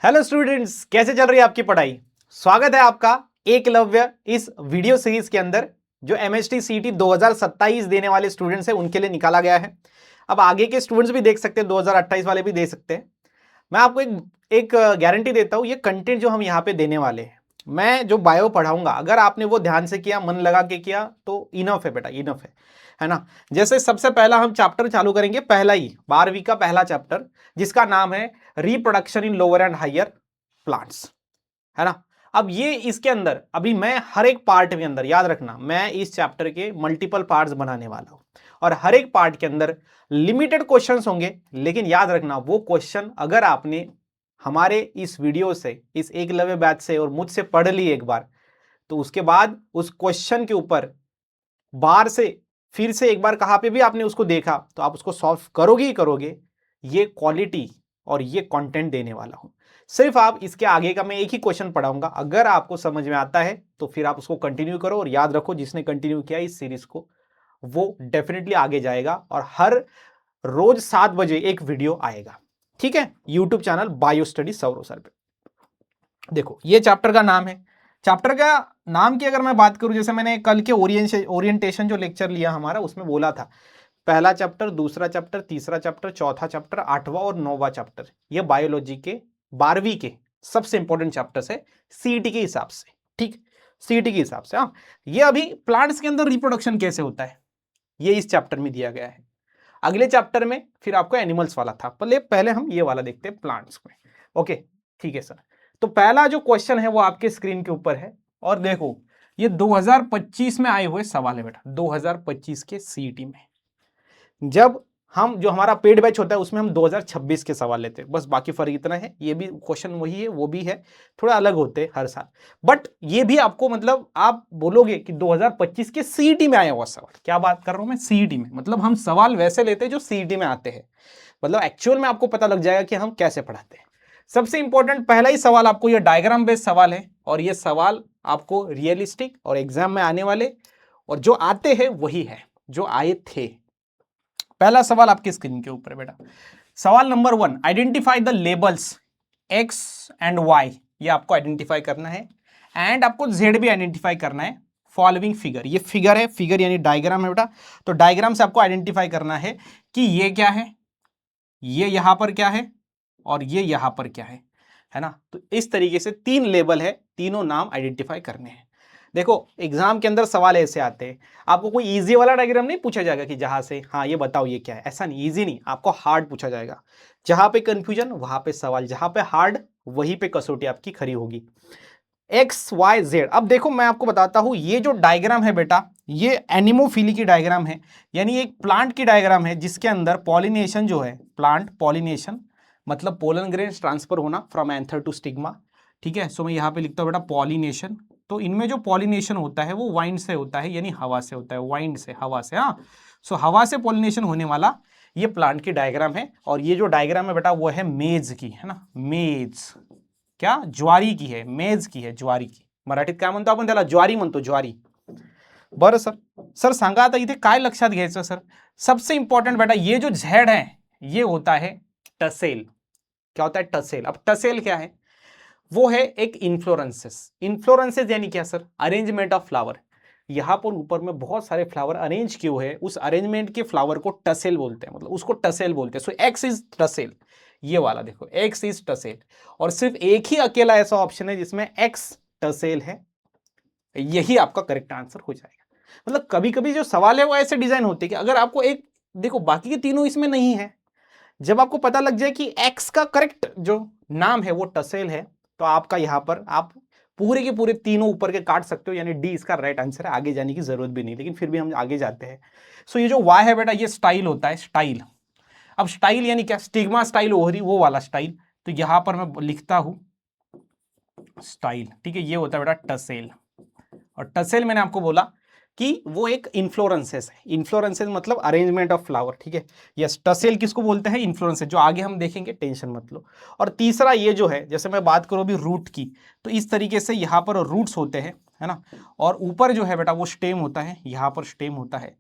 Hello students, कैसे चल रही है आपकी पढ़ाई। स्वागत है आपका एकलव्य इस वीडियो सीरीज के अंदर जो एमएचटी सीटी 2027 देने वाले स्टूडेंट्स हैं उनके लिए निकाला गया है। अब आगे के स्टूडेंट्स भी देख सकते हैं, 2028 वाले भी दे सकते हैं। मैं आपको एक गारंटी देता हूं, ये कंटेंट जो हम यहाँ पे देने वाले हैं, मैं जो बायो पढ़ाऊंगा अगर आपने वो ध्यान से किया, मन लगा के किया तो इनफ है बेटा, इनफ है ना। जैसे सबसे पहला हम चैप्टर चालू करेंगे, पहला ही 12वीं का पहला चैप्टर जिसका नाम है reproduction in lower and higher plants, है ना। अब ये इसके अंदर अभी मैं हर एक पार्ट के अंदर, याद रखना मैं इस चैप्टर के मल्टीपल पार्ट्स बनाने वाला हूं और हर एक पार्ट के अंदर लिमिटेड क्वेश्चंस होंगे। लेकिन याद रखना वो क्वेश्चन अगर आपने हमारे इस वीडियो से, इस एकलव्य बैच से और मुझसे पढ़ ली एक बार, तो उसके बाद उस क्वेश्चन के ऊपर बार से फिर से एक बार कहां पे भी आपने उसको देखा तो आप उसको सॉल्व करोगे ही करोगे। ये क्वालिटी और ये कंटेंट देने वाला हूं। सिर्फ आप इसके आगे का मैं एक ही क्वेश्चन पढ़ाऊंगा, अगर आपको समझ में आता है तो फिर आप उसको कंटिन्यू करो। और याद रखो, जिसने कंटिन्यू किया इस सीरीज को वो डेफिनेटली आगे जाएगा और हर रोज 7 बजे एक वीडियो आएगा, ठीक है, YouTube channel bio study Saurav sir पे। देखो ये चैप्टर का नाम है। चैप्टर का नाम की अगर मैं बात करूं, जैसे मैंने कल के ओरिएंटेशन जो लेक्चर लिया हमारा उसमें बोला था, पहला चैप्टर, दूसरा चैप्टर, तीसरा चैप्टर, चौथा चैप्टर, 8वां और 9वां चैप्टर, ये बायोलॉजी के 12वीं के सबसे इंपॉर्टेंट चैप्टर्स है सीईटी के हिसाब से, ठीक, सीईटी के हिसाब से। हाँ, ये अभी प्लांट्स के अंदर रिप्रोडक्शन कैसे होता है ये इस चैप्टर में दिया गया है। अगले चैप्टर में फिर आपको एनिमल्स वाला था, पहले हम ये वाला देखते हैं प्लांट्स में। ओके, ठीक है सर। तो पहला जो क्वेश्चन है वो आपके स्क्रीन के ऊपर है और देखो ये 2025 में आए हुए सवाल है बेटा, 2025 के सीईटी में। जब हम जो हमारा पेड बैच होता है उसमें हम 2026 के सवाल लेते हैं, बस बाकी फर्क इतना है, ये भी क्वेश्चन वही है वो भी है, थोड़ा अलग होते हैं हर साल, बट ये भी आपको मतलब आप बोलोगे कि 2025 के सीईटी में आया हुआ सवाल। क्या बात कर रहा हूं मैं, सीईटी में, मतलब हम सवाल वैसे लेते हैं जो सीईटी में आते हैं, मतलब एक्चुअल में आपको पता लग जाएगा कि हम कैसे पढ़ाते हैं। सबसे इंपॉर्टेंट पहला ही सवाल आपको, ये डायग्राम बेस्ड सवाल है और ये सवाल आपको रियलिस्टिक और एग्जाम में आने वाले और जो आते हैं वही है जो आए थे। पहला सवाल आपकी स्क्रीन के ऊपर है बेटा, सवाल number 1, identify the labels X and Y. ये आपको आइडेंटिफाई करना है एंड आपको जेड भी आइडेंटिफाई करना है। फॉलोइंग फिगर, ये फिगर है, फिगर यानी डायग्राम है बेटा, तो डायग्राम से आपको आइडेंटिफाई करना है कि ये क्या है, ये यहां पर क्या है और ये यहां पर क्या है ना। तो इस तरीके से 3 लेबल है, तीनों नाम आइडेंटिफाई करने हैं। देखो एग्जाम के अंदर सवाल ऐसे आते हैं, आपको कोई इजी वाला डायग्राम नहीं पूछा जाएगा कि जहां से हाँ ये बताओ ये क्या है, ऐसा नहीं, इजी नहीं, आपको हार्ड पूछा जाएगा। जहां पे कंफ्यूजन वहां पे सवाल, जहां पे हार्ड वहीं पे कसौटी आपकी खरी होगी। X Y Z. अब देखो मैं आपको बताता हूं, ये जो डायग्राम है बेटा ये एनिमोफिली की डायग्राम है, यानी एक प्लांट की डायग्राम है जिसके अंदर पॉलिनेशन जो है, प्लांट पॉलिनेशन मतलब पोलन ग्रेन्स ट्रांसफर होना फ्रॉम एंथर टू स्टिग्मा, ठीक है। सो मैं यहां पे लिखता हूं बेटा पॉलिनेशन। तो इनमें जो पॉलिनेशन होता है वो वाइंड से होता है, यानी हवा से होता है, वाइंड से, हवा से। हाँ, सो हवा से पॉलिनेशन होने वाला ये प्लांट की डायग्राम है। और ये जो डायग्राम है बेटा वो है मेज की, है ना, मेज, क्या, ज्वारी की है, मेज की है, ज्वारी की। मराठीत काय म्हणतो आपण त्याला, ज्वारी म्हणतो, ज्वारी। बरं सर, सर सांगा आता इथे काय लक्षात घ्यायचं सर, सबसे इंपॉर्टेंट बेटा ये जो झेड है ये होता है टसेल। क्या होता है, टसेल। अब टसेल क्या है, वो है एक इन्फ्लोरेंसेस। इन्फ्लोरेंसेस यानी क्या सर, अरेंजमेंट ऑफ फ्लावर। यहां पर ऊपर में बहुत सारे फ्लावर अरेंज किए हुए हैं, उस अरेंजमेंट के फ्लावर को टसेल बोलते हैं, मतलब उसको टसेल बोलते हैं। सो एक्स इज टसेल, ये वाला देखो एक्स इज टसेल। और सिर्फ एक ही अकेला ऐसा ऑप्शन है जिसमें एक्स टसेल है, यही आपका करेक्ट आंसर हो जाएगा। मतलब कभी कभी जो सवाल है वो ऐसे डिजाइन होते हैं कि अगर आपको एक, देखो बाकी के तीनों इसमें नहीं है, जब आपको पता लग जाए कि एक्स का करेक्ट जो नाम है वो टसेल है, तो आपका यहां पर आप पूरे के पूरे तीनों ऊपर के काट सकते हो, यानी डी इसका राइट आंसर है, आगे जाने की जरूरत भी नहीं, लेकिन फिर भी हम आगे जाते हैं। सो ये जो वाई है बेटा ये स्टाइल होता है, स्टाइल। अब स्टाइल यानी क्या, स्टिग्मा स्टाइल ओवरी, वो वाला स्टाइल। तो यहां पर मैं लिखता हूं स्टाइल, ठीक है, ये होता है बेटा टसेल। और टसेल मैंने आपको बोला कि वो एक इन्फ्लोरेंसेस है, इन्फ्लोरेंसेस मतलब अरेंजमेंट ऑफ फ्लावर, ठीक है। यस, टसेल किसको बोलते हैं, इन्फ्लोरेंसेस, जो आगे हम देखेंगे, टेंशन मत लो। और तीसरा ये जो है, जैसे मैं बात करूं अभी रूट की, तो इस तरीके से यहाँ पर रूट्स होते हैं, है ना। और ऊपर जो है बेटा वो स्टेम होता है, यहाँ पर स्टेम होता है।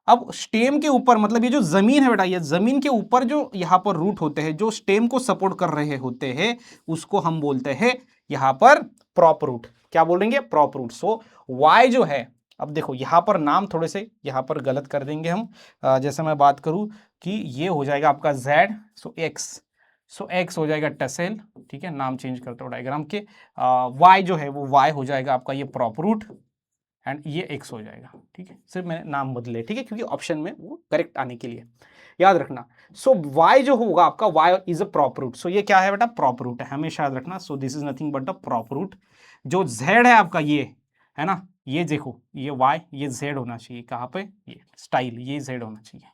अब स्टेम के ऊपर मतलब ये जो जमीन है बेटा, ये जमीन के ऊपर जो यहां पर रूट होते हैं, जो स्टेम को सपोर्ट कर रहे होते हैं, उसको हम बोलते हैं यहां पर प्रॉप रूट। क्या बोलेंगे? Prop root. सो वाई जो है, अब देखो यहां पर नाम थोड़े से यहां पर गलत कर देंगे हम। जैसे मैं बात करूं कि ये हो जाएगा आपका जेड, सो एक्स हो जाएगा टसेल, ठीक है, नाम चेंज करते हो डायग्राम के। वाई जो है वो वाई हो जाएगा आपका ये प्रॉप रूट, एंड ये एक्स हो जाएगा, ठीक है, सिर्फ मैंने नाम बदले, ठीक है, क्योंकि ऑप्शन में वो करेक्ट आने के लिए याद रखना। सो वाई जो होगा आपका, Y is a prop root. So ये क्या है बेटा? प्रॉप रूट है, हमेशा याद रखना। So this is nothing but a prop root. जो जेड है आपका, ये है ना, ये देखो, ये वाई, ये जेड होना चाहिए, कहाँ पे? ये स्टाइल, ये जेड होना चाहिए,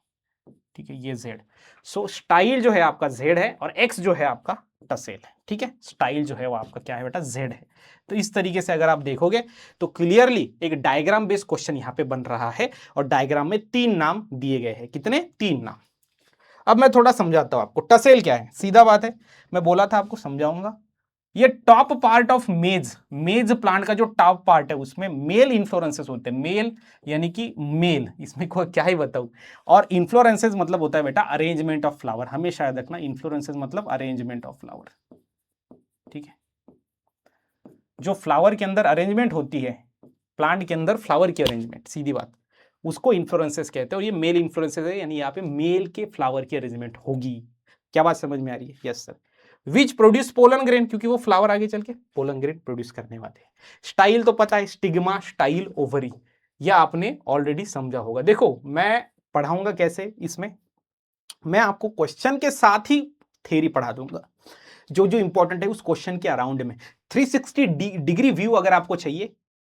ठीक है, ये जेड। सो स्टाइल जो है आपका जेड है, और एक्स जो है आपका टसेल है, ठीक है। स्टाइल जो है वो आपका क्या है बेटा? जेड है। तो इस तरीके से अगर आप देखोगे तो क्लियरली एक डायग्राम बेस्ड क्वेश्चन यहां पे बन रहा है, और डायग्राम में 3 नाम दिए गए हैं। कितने? 3 नाम। अब मैं थोड़ा समझाता हूं आपको। टसेल क्या है? सीधा बात है, मैं बोला था आपको समझाऊंगा। ये टॉप पार्ट ऑफ मेज प्लांट का जो टॉप पार्ट है, उसमें मेल इन्फ्लोरेंसेस होते हैं। मेल यानी कि मेल, इसमें कोई क्या ही बताऊं। और इन्फ्लोरेंसेस मतलब होता है बेटा अरेंजमेंट ऑफ फ्लावर, हमेशा याद रखना, इन्फ्लोरेंसेस मतलब अरेंजमेंट ऑफ फ्लावर, ठीक है। जो फ्लावर के अंदर अरेंजमेंट होती है, प्लांट के अंदर फ्लावर की अरेंजमेंट, सीधी बात, उसको इन्फ्लोरेंसेस कहते हैं। और ये मेल इन्फ्लोरेंसेस है, यानी यहाँ पे मेल के फ्लावर की अरेंजमेंट होगी। क्या बात समझ में आ रही है? Yes sir. Which produce pollen grain, क्योंकि वो फ्लावर आगे चल के पोलन ग्रेन प्रोड्यूस करने वाले हैं। स्टाइल तो पता है, स्टिग्मा, स्टाइल, ओवरी, यह आपने ऑलरेडी समझा होगा। देखो मैं पढ़ाऊंगा कैसे इसमें, मैं आपको क्वेश्चन के साथ ही थ्योरी पढ़ा दूंगा, जो जो इंपॉर्टेंट है उस क्वेश्चन के अराउंड में। 360 डिग्री व्यू अगर आपको चाहिए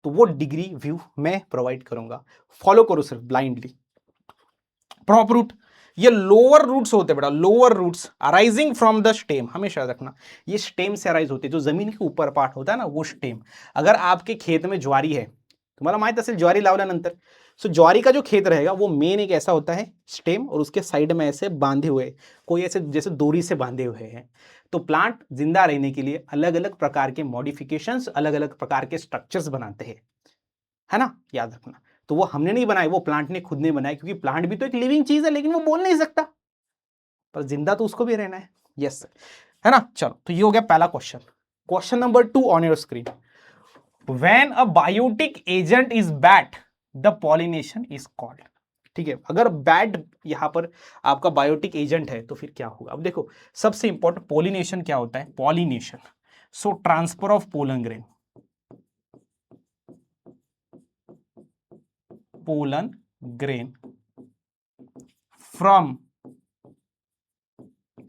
तो वो डिग्री व्यू मैं प्रोवाइड करूंगा। फॉलो करो सिर्फ ब्लाइंडली। प्रॉप रूट, ये लोअर रूट्स होते हैं बेटा, lower roots arising from the stem, हमेशा याद रखना, ये स्टेम से अराइज होते हैं। जो जमीन के ऊपर पार्ट होता है ना, वो स्टेम। अगर आपके खेत में ज्वारी है, तुम्हारा माहित असेल ज्वारी लावल्यानंतर, सो ज्वारी का जो खेत रहेगा वो मेन एक ऐसा होता है स्टेम, और उसके साइड में ऐसे बांधे हुए, कोई ऐसे जैसे डोरी से बांधे हुए हैं। तो प्लांट जिंदा रहने के लिए अलग अलग प्रकार के मॉडिफिकेशंस, अलग अलग प्रकार के स्ट्रक्चर्स बनाते हैं, है ना, याद रखना। तो वो हमने नहीं बनाए, वो प्लांट ने खुद ने बनाए, क्योंकि प्लांट भी तो एक लिविंग चीज है, लेकिन वो बोल नहीं सकता, पर जिंदा तो उसको भी रहना है। यस सर, है ना। चलो, तो ये हो गया पहला question. Question number 2 on your screen. When a biotic agent is bad, the pollination is called, ठीक है। अगर बैड यहां पर आपका बायोटिक एजेंट है तो फिर क्या होगा? अब देखो, सबसे इंपॉर्टेंट पॉलिनेशन क्या होता है? Pollination, so transfer of pollen grain, pollen grain from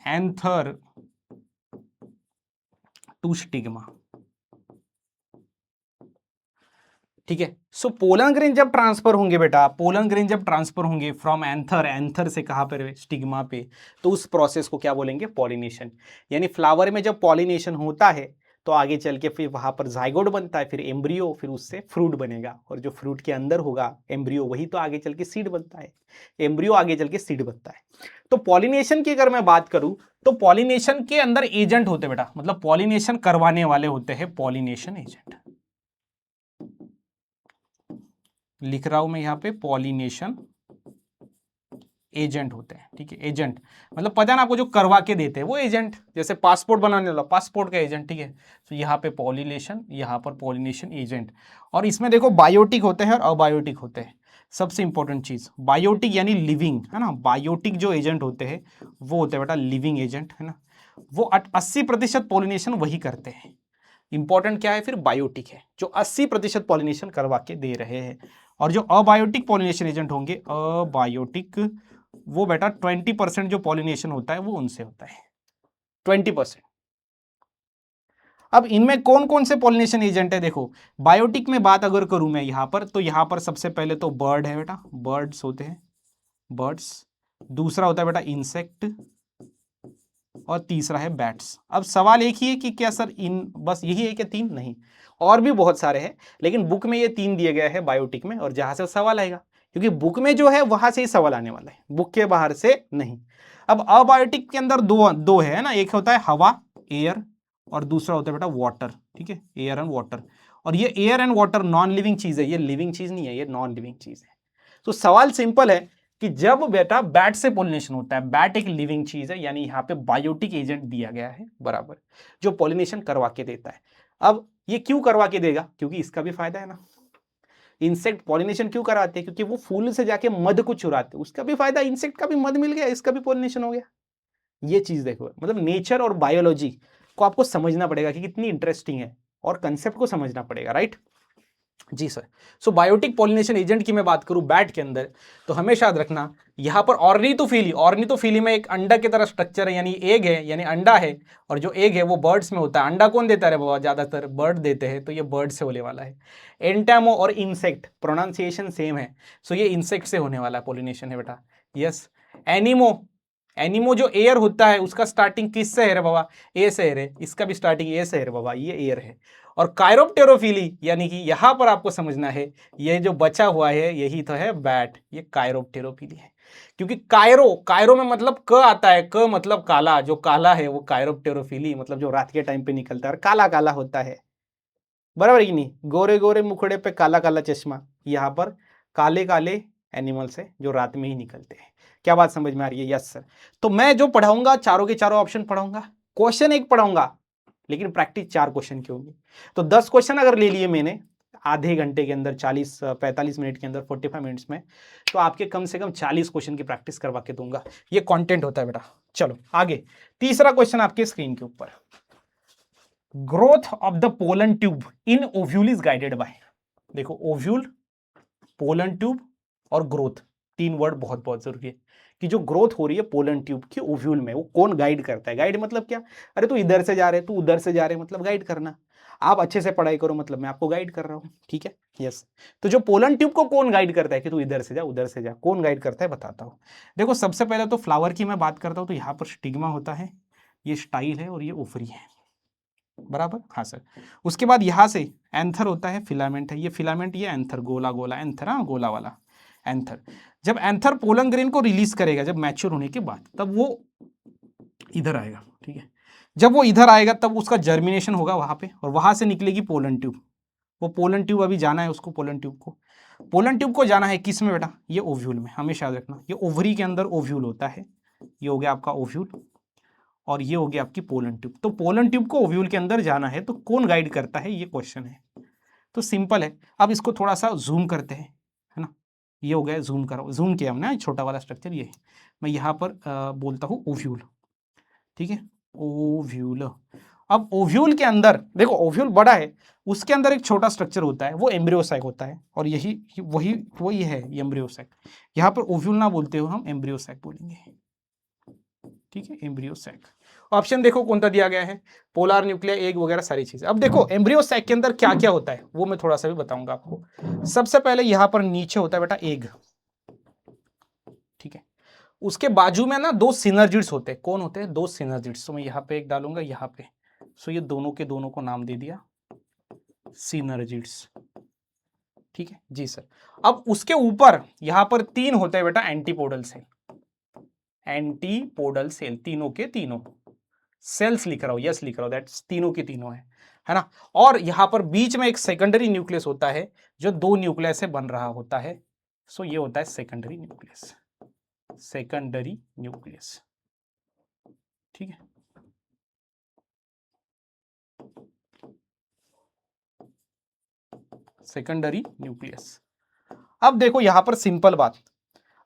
anther to stigma, ठीक है। सो पोलन ग्रेन जब ट्रांसफर होंगे बेटा, पोलन ग्रेन जब ट्रांसफर होंगे फ्रॉम एंथर, एंथर से कहां पर? स्टिग्मा पे, तो उस प्रोसेस को क्या बोलेंगे? पॉलिनेशन। यानी फ्लावर में जब पॉलिनेशन होता है तो आगे चल के फिर वहां पर जाइगोट बनता है, फिर एम्ब्रियो, फिर उससे फ्रूट बनेगा, और जो फ्रूट के अंदर होगा एम्ब्रियो, वही तो आगे चल के सीड बनता है। एम्ब्रियो आगे चल के सीड बनता है। तो पॉलिनेशन की अगर मैं बात करूं तो पॉलिनेशन के अंदर एजेंट होते हैं बेटा, मतलब पॉलिनेशन करवाने वाले होते हैं पॉलिनेशन एजेंट। लिख रहा हूं मैं यहां पे, पॉलिनेशन एजेंट होते हैं, ठीक है। एजेंट मतलब पता ना आपको, जो करवा के देते हैं वो एजेंट, जैसे पासपोर्ट बनाने वाला, पासपोर्ट का एजेंट, ठीक है। तो यहाँ पे पॉलिनेशन, यहाँ पर पॉलिनेशन एजेंट। और इसमें देखो बायोटिक होते हैं और अबायोटिक होते हैं। सबसे इंपॉर्टेंट चीज, बायोटिक यानी लिविंग, है ना। बायोटिक जो एजेंट होते हैं वो होते हैं बेटा लिविंग एजेंट, है ना। वो 80% पॉलिनेशन वही करते हैं। इंपॉर्टेंट क्या है फिर? बायोटिक है, जो 80% पॉलिनेशन करवा के दे रहे हैं। और जो अबायोटिक पॉलिनेशन एजेंट होंगे, अबायोटिक, वो बेटा 20% जो पॉलिनेशन होता है वो उनसे होता है, 20%। अब इनमें कौन कौन से पॉलिनेशन एजेंट है? देखो, बायोटिक में बात अगर करूं मैं यहां पर, तो यहां पर सबसे पहले तो बर्ड है बेटा, बर्ड्स होते हैं, बर्ड्स। दूसरा होता है बेटा इंसेक्ट, और तीसरा है बैट्स। अब सवाल एक ही है कि क्या सर इन बस यही है क्या? 3 नहीं, और भी बहुत सारे हैं, लेकिन बुक में ये 3 दिए गए हैं बायोटिक में, और जहां से सवाल आएगा, क्योंकि बुक में जो है वहां से ही सवाल आने वाला है, बुक के बाहर से नहीं। अब अबायोटिक के अंदर दो है ना, एक होता है हवा, एयर, और दूसरा होता है बेटा वाटर, ठीक है, एयर एंड वाटर। और ये air and water non living चीज है, ये लिविंग चीज नहीं है, ये नॉन लिविंग चीज है। तो सवाल सिंपल है कि जब बेटा बैट से पॉलिनेशन होता है, बैट एक लिविंग चीज है, यानी यहाँ पे बायोटिक एजेंट दिया गया है बराबर, जो पॉलिनेशन करवा के देता है। अब ये क्यों करवा के देगा? क्योंकि इसका भी फायदा है ना। इंसेक्ट पॉलिनेशन क्यों कराते हैं? क्योंकि वो फूल से जाके मध को चुराते हैं, उसका भी फायदा, इंसेक्ट का भी मध मिल गया, इसका भी पॉलिनेशन हो गया। ये चीज देखो, मतलब नेचर और बायोलॉजी को आपको समझना पड़ेगा कि कितनी इंटरेस्टिंग है, और कंसेप्ट को समझना पड़ेगा, राइट जी sir. So biotic pollination agent की मैं बात करूं बैट के अंदर, तो हमेशा याद रखना यहां पर ऑर्निथोफिली में एक अंडा की तरह स्ट्रक्चर है, यानी एग है, यानी अंडा है, और जो एग है वो बर्ड्स में होता है। अंडा कौन देता है बाबा? ज्यादातर बर्ड देते हैं, तो ये बर्ड से होने वाला है। एंटामो और इंसेक्ट प्रोनाउंसिएशन सेम है, सो ये इंसेक्ट से होने वाला पॉलिनेशन है बेटा। यस। एनिमो जो एयर होता है उसका स्टार्टिंग किस से है रे बाबा? ए से है, इसका भी स्टार्टिंग ए से है बाबा, ये एयर है। और कायरोप्टेरोफिली, यानी कि यहां पर आपको समझना है ये जो बचा हुआ है यही तो है बैट, ये कायरोप्टेरोफिली है। क्योंकि कायरो में मतलब क आता है, क मतलब काला, जो काला है वो कायरोप्टेरोफिली, मतलब जो रात के टाइम पे निकलता है और काला काला होता है, बराबर कि नहीं? गोरे गोरे मुखड़े पे काला काला चश्मा, यहां पर काले काले एनिमल्स है जो रात में ही निकलते हैं। क्या बात समझ में आ रही है? Yes sir. तो मैं जो पढ़ाऊंगा चारों के चारों ऑप्शन पढ़ाऊंगा, क्वेश्चन एक पढ़ाऊंगा, लेकिन प्रैक्टिस 4 क्वेश्चन की होगी। तो 10 क्वेश्चन अगर ले लिए मैंने आधे घंटे के अंदर, 45 मिनट के अंदर, 45 मिनट्स में, तो आपके कम से कम 40 क्वेश्चन की प्रैक्टिस करवा के दूंगा। ये कंटेंट होता है बेटा। चलो आगे, तीसरा क्वेश्चन आपके स्क्रीन के ऊपर, growth of the pollen tube in ovule is guided by. देखो ओव्यूल, पोलन ट्यूब और ग्रोथ, 3 वर्ड बहुत बहुत जरूरी है कि जो ग्रोथ हो रही है पोलन ट्यूब की ओव्यूल में, वो कौन गाइड करता है? गाइड मतलब क्या? अरे तू इधर से जा रहे, तू उधर से जा रहे, मतलब गाइड करना। आप अच्छे से पढ़ाई करो, मतलब मैं आपको गाइड कर रहा हूं, ठीक है? यस। तो जो पोलन ट्यूब को कौन गाइड करता है कि तू इधर से जा उधर से जा, कौन गाइड करता है बताता हूं। देखो सबसे पहले तो फ्लावर की मैं बात करता हूं, तो यहां पर स्टिग्मा होता है, ये स्टाइल है और ये ओवरी है, बराबर? हाँ सर। उसके बाद यहां से एंथर होता है, फिलामेंट है, ये फिलामेंट, ये एंथर, गोला गोला एंथर, हाँ गोला वाला एंथर। जब एंथर पोलन ग्रेन को रिलीज करेगा, जब मैच्योर होने के बाद, तब वो इधर आएगा, ठीक है? जब वो इधर आएगा तब उसका जर्मिनेशन होगा वहां पे, और वहां से निकलेगी पोलन ट्यूब। वो पोलन ट्यूब अभी जाना है उसको, पोलन ट्यूब को जाना है किस में बेटा? ये ओव्यूल में, हमेशा याद रखना। ये ओवरी के अंदर ओव्यूल होता है, ये हो गया आपका ओव्यूल, और ये हो गया आपकी पोलन ट्यूब। तो पोलन ट्यूब को ओव्यूल के अंदर जाना है, तो कौन गाइड करता है, ये क्वेश्चन है। तो सिंपल है। अब इसको थोड़ा सा जूम करते हैं, है ना? ये हो गया, जूम करो, जूम किया हमने, छोटा वाला स्ट्रक्चर ये है। मैं यहाँ पर बोलता हूँ ओव्यूल, ठीक है? ओव्यूल। अब ओव्यूल के अंदर देखो, ओव्यूल बड़ा है, उसके अंदर एक छोटा स्ट्रक्चर होता है, वो एम्ब्रियोसाइक होता है, और यही वही है एम्ब्रियोसाइक। यहाँ पर ओव्यूल ना बोलते हो, हम एम्ब्रियोसाइक बोलेंगे, ठीक है? एम्ब्रियोसाइक। ऑप्शन देखो कौन सा दिया गया है, पोलर न्यूक्लियर, एग वगैरह सारी चीजें। अब देखो एम्ब्रियोसाइक के अंदर क्या क्या होता है वो मैं थोड़ा सा भी बताऊंगा आपको। सबसे पहले यहां पर नीचे होता है बेटा एग, ठीक है? उसके बाजू में ना 2 सिनर्जिड्स होते हैं। कौन होते हैं? 2 सिनर्जिड्स। तो मैं यहाँ पे एक डालूंगा, यहाँ पे, सो ये दोनों के दोनों को नाम दे दिया सिनर्जिड्स, ठीक है जी सर। अब उसके ऊपर यहां पर 3 होते हैं बेटा एंटीपोडल सेल, एंटीपोडल सेल, तीनों के तीनों सेल्स लिख रहा हूं, यस लिख रहा हूं, दैट्स तीनों के तीनों है ना? और यहां पर बीच में एक सेकेंडरी न्यूक्लियस होता है जो 2 न्यूक्लियस से बन रहा होता है, सो ये होता है सेकेंडरी न्यूक्लियस, सेकेंडरी न्यूक्लियस, ठीक है? Secondary nucleus. अब देखो यहां पर सिंपल बात,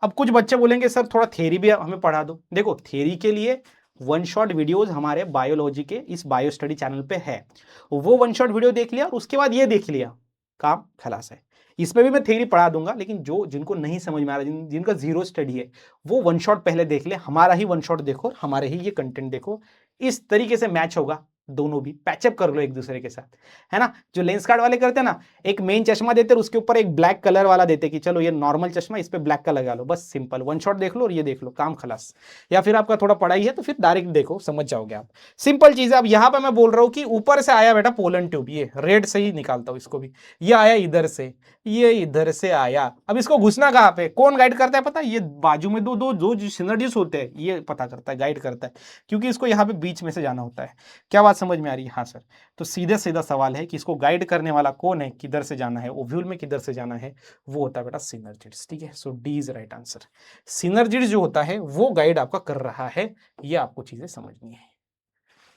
अब कुछ बच्चे बोलेंगे सर थोड़ा थ्योरी भी हमें पढ़ा दो। देखो थ्योरी के लिए 1 शॉट वीडियोस हमारे बायोलॉजी के इस बायो स्टडी चैनल पे है, वो 1 शॉट वीडियो देख लिया और उसके बाद ये देख लिया, काम खलास है। इसमें भी मैं थ्योरी पढ़ा दूंगा, लेकिन जिनको नहीं समझ में आ रहा, जिनका 0 स्टडी है, वो 1 शॉट पहले देख ले, हमारा ही 1 शॉट देखो, हमारे ही ये कंटेंट देखो, इस तरीके से मैच होगा, दोनों भी पैचअप कर लो एक दूसरे के साथ, है ना? जो लेंस कार्ड वाले करते हैं ना, एक मेन चश्मा देते हैं, उसके ऊपर एक ब्लैक कलर वाला देते कि चलो ये नॉर्मल चश्मा, इस पे ब्लैक का लगा लो, बस सिंपल 1 शॉट देख लो और ये देख लो, काम खलास। या फिर आपका थोड़ा पढ़ाई है तो फिर डायरेक्ट देखो, समझ जाओगे आप, सिंपल चीज है। अब यहां पर मैं बोल रहा हूं कि ऊपर से आया बेटा पोलन ट्यूब, ये रेड से ही निकालता हूं इसको भी, ये आया इधर से, ये इधर से आया। अब इसको घुसना कहाँ पे, कौन गाइड करता है पता है, ये बाजू में दो दो दो जो सिनर्जीज होते हैं ये पता करता है, गाइड करता है, क्योंकि इसको यहाँ पे बीच में से जाना होता है। क्या बात समझ में आ रही है? हाँ सर। तो सीधे सीधा सवाल है कि इसको गाइड करने वाला कौन है, किधर से जाना है, ओव्यूल में किधर से जाना है, वो होता है बेटा सिनर्जिड्स। ठीक है, so D is right answer. Synergids जो होता है वो गाइड आपका कर रहा है, ये आपको चीजें समझनी है।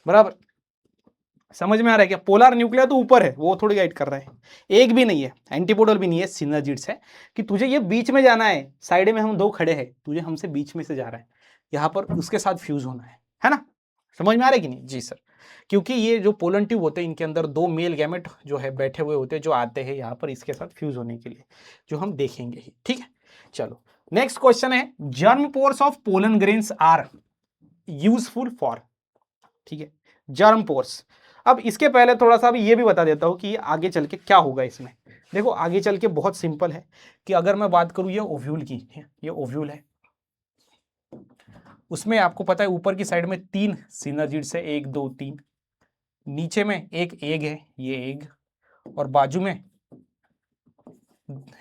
बराबर समझ में आ रहा है क्या? पोलर न्यूक्लियर तो ऊपर है, वो थोड़ी गाइड कर रहा है, एक भी नहीं है, एंटीपोडल भी नहीं है, सिनर्जिड्स है कि तुझे ये बीच में जाना है, साइड में हम दो खड़े हैं, तुझे हमसे बीच में से जा रहा है, यहां पर उसके साथ फ्यूज होना है ना? समझ में आ रहा है कि नहीं? जी सर। क्योंकि ये जो पोलन ट्यूब होते हैं इनके अंदर दो मेल गैमेट जो है बैठे हुए होते हैं, जो आते हैं यहाँ पर इसके साथ फ्यूज होने के लिए, जो हम देखेंगे ही। ठीक है, चलो नेक्स्ट क्वेश्चन है, germ pores of pollen grains are useful for. ठीक है, जर्म पोर्स। अब इसके पहले थोड़ा सा ये भी बता देता हूं कि आगे चल के क्या होगा इसमें। देखो आगे चल के बहुत सिंपल है कि अगर मैं बात करूं ये ओव्यूल की, ये ओव्यूल है, उसमें आपको पता है ऊपर की साइड में 3 सिनर्जिड्स है, 1 2 3, नीचे में एक एग है, ये एग, और बाजू में